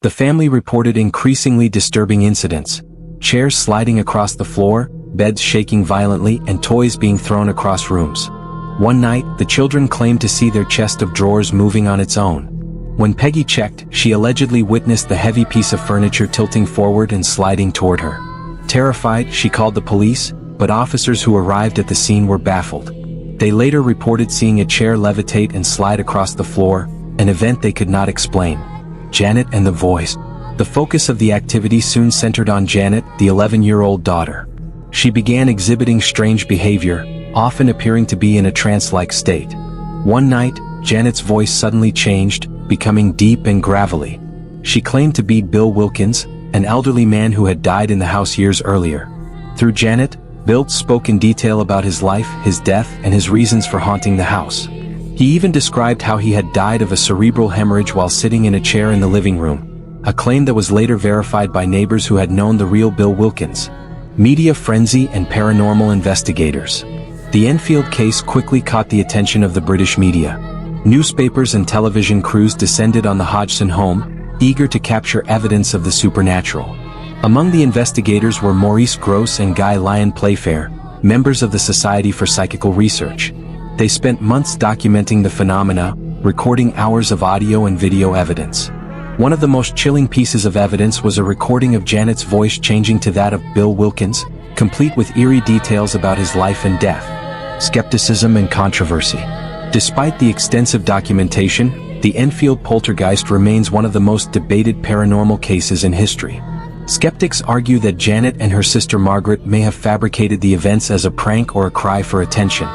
The family reported increasingly disturbing incidents: chairs sliding across the floor, beds shaking violently, and toys being thrown across rooms. One night, the children claimed to see their chest of drawers moving on its own. When Peggy checked, she allegedly witnessed the heavy piece of furniture tilting forward and sliding toward her. Terrified, she called the police, but officers who arrived at the scene were baffled. They later reported seeing a chair levitate and slide across the floor, an event they could not explain. Janet and the voice. The focus of the activity soon centered on Janet, the 11-year-old daughter. She began exhibiting strange behavior, often appearing to be in a trance-like state. One night, Janet's voice suddenly changed, becoming deep and gravelly. She claimed to be Bill Wilkins, an elderly man who had died in the house years earlier. Through Janet, Bill spoke in detail about his life, his death, and his reasons for haunting the house. He even described how he had died of a cerebral hemorrhage while sitting in a chair in the living room, a claim that was later verified by neighbors who had known the real Bill Wilkins. Media frenzy and paranormal investigators. The Enfield case quickly caught the attention of the British media. Newspapers and television crews descended on the Hodgson home, eager to capture evidence of the supernatural. Among the investigators were Maurice Grosse and Guy Lyon Playfair, members of the Society for Psychical Research. They spent months documenting the phenomena, recording hours of audio and video evidence. One of the most chilling pieces of evidence was a recording of Janet's voice changing to that of Bill Wilkins, complete with eerie details about his life and death. Skepticism and controversy. Despite the extensive documentation, the Enfield Poltergeist remains one of the most debated paranormal cases in history. Skeptics argue that Janet and her sister Margaret may have fabricated the events as a prank or a cry for attention.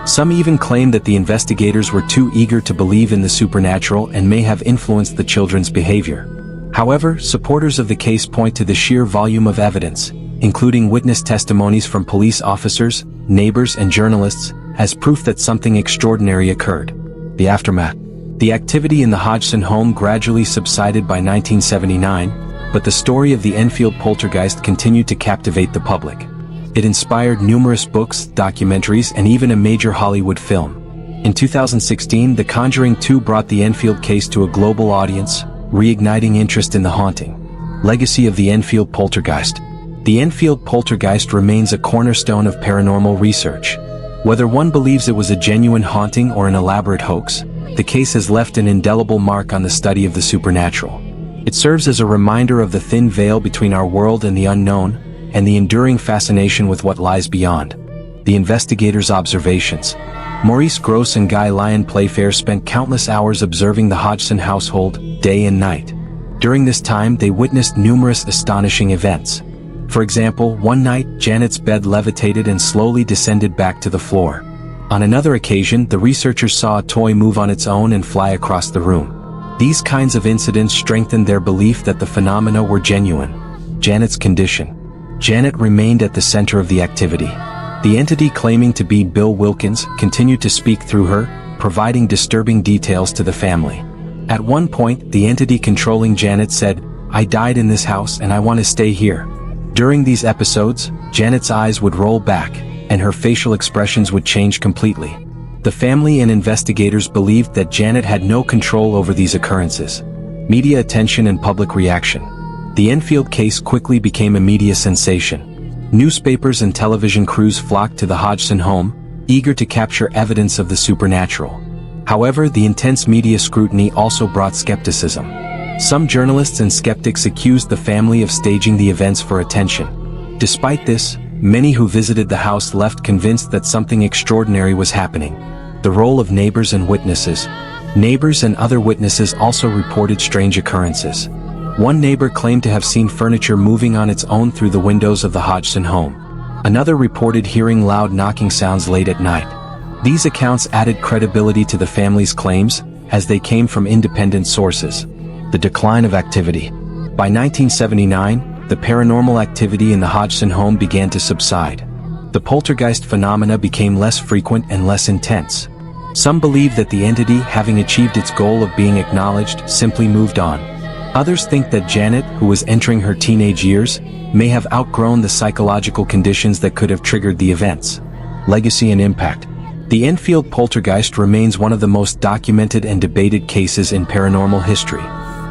Some even claim that the investigators were too eager to believe in the supernatural and may have influenced the children's behavior. However, supporters of the case point to the sheer volume of evidence, including witness testimonies from police officers, neighbors, and journalists, as proof that something extraordinary occurred. The aftermath. The activity in the Hodgson home gradually subsided by 1979, but the story of the Enfield Poltergeist continued to captivate the public. It inspired numerous books, documentaries, and even a major Hollywood film. In 2016, The Conjuring 2 brought the Enfield case to a global audience, reigniting interest in the haunting. Legacy of the Enfield Poltergeist. The Enfield Poltergeist remains a cornerstone of paranormal research. Whether one believes it was a genuine haunting or an elaborate hoax, the case has left an indelible mark on the study of the supernatural. It serves as a reminder of the thin veil between our world and the unknown, and the enduring fascination with what lies beyond. The investigators' observations. Maurice Grosse and Guy Lyon Playfair spent countless hours observing the Hodgson household, day and night. During this time, they witnessed numerous astonishing events. For example, one night, Janet's bed levitated and slowly descended back to the floor. On another occasion, the researchers saw a toy move on its own and fly across the room. These kinds of incidents strengthened their belief that the phenomena were genuine. Janet's condition. Janet remained at the center of the activity. The entity claiming to be Bill Wilkins continued to speak through her, providing disturbing details to the family. At one point, the entity controlling Janet said, "I died in this house and I want to stay here." During these episodes, Janet's eyes would roll back, and her facial expressions would change completely. The family and investigators believed that Janet had no control over these occurrences. Media attention and public reaction. The Enfield case quickly became a media sensation. Newspapers and television crews flocked to the Hodgson home, eager to capture evidence of the supernatural. However, the intense media scrutiny also brought skepticism. Some journalists and skeptics accused the family of staging the events for attention. Despite this, many who visited the house left convinced that something extraordinary was happening. The role of neighbors and witnesses. Neighbors and other witnesses also reported strange occurrences. One neighbor claimed to have seen furniture moving on its own through the windows of the Hodgson home. Another reported hearing loud knocking sounds late at night. These accounts added credibility to the family's claims, as they came from independent sources. The decline of activity. By 1979, the paranormal activity in the Hodgson home began to subside. The poltergeist phenomena became less frequent and less intense. Some believe that the entity, having achieved its goal of being acknowledged, simply moved on. Others think that Janet, who was entering her teenage years, may have outgrown the psychological conditions that could have triggered the events. Legacy and impact. The Enfield Poltergeist remains one of the most documented and debated cases in paranormal history.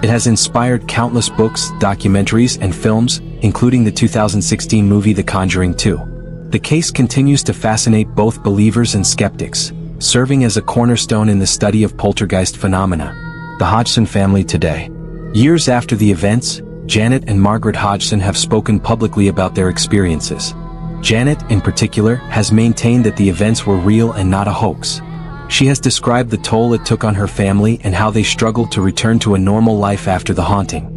It has inspired countless books, documentaries, and films, including the 2016 movie The Conjuring 2. The case continues to fascinate both believers and skeptics, serving as a cornerstone in the study of poltergeist phenomena. The Hodgson family today. Years after the events, Janet and Margaret Hodgson have spoken publicly about their experiences. Janet, in particular, has maintained that the events were real and not a hoax. She has described the toll it took on her family and how they struggled to return to a normal life after the haunting.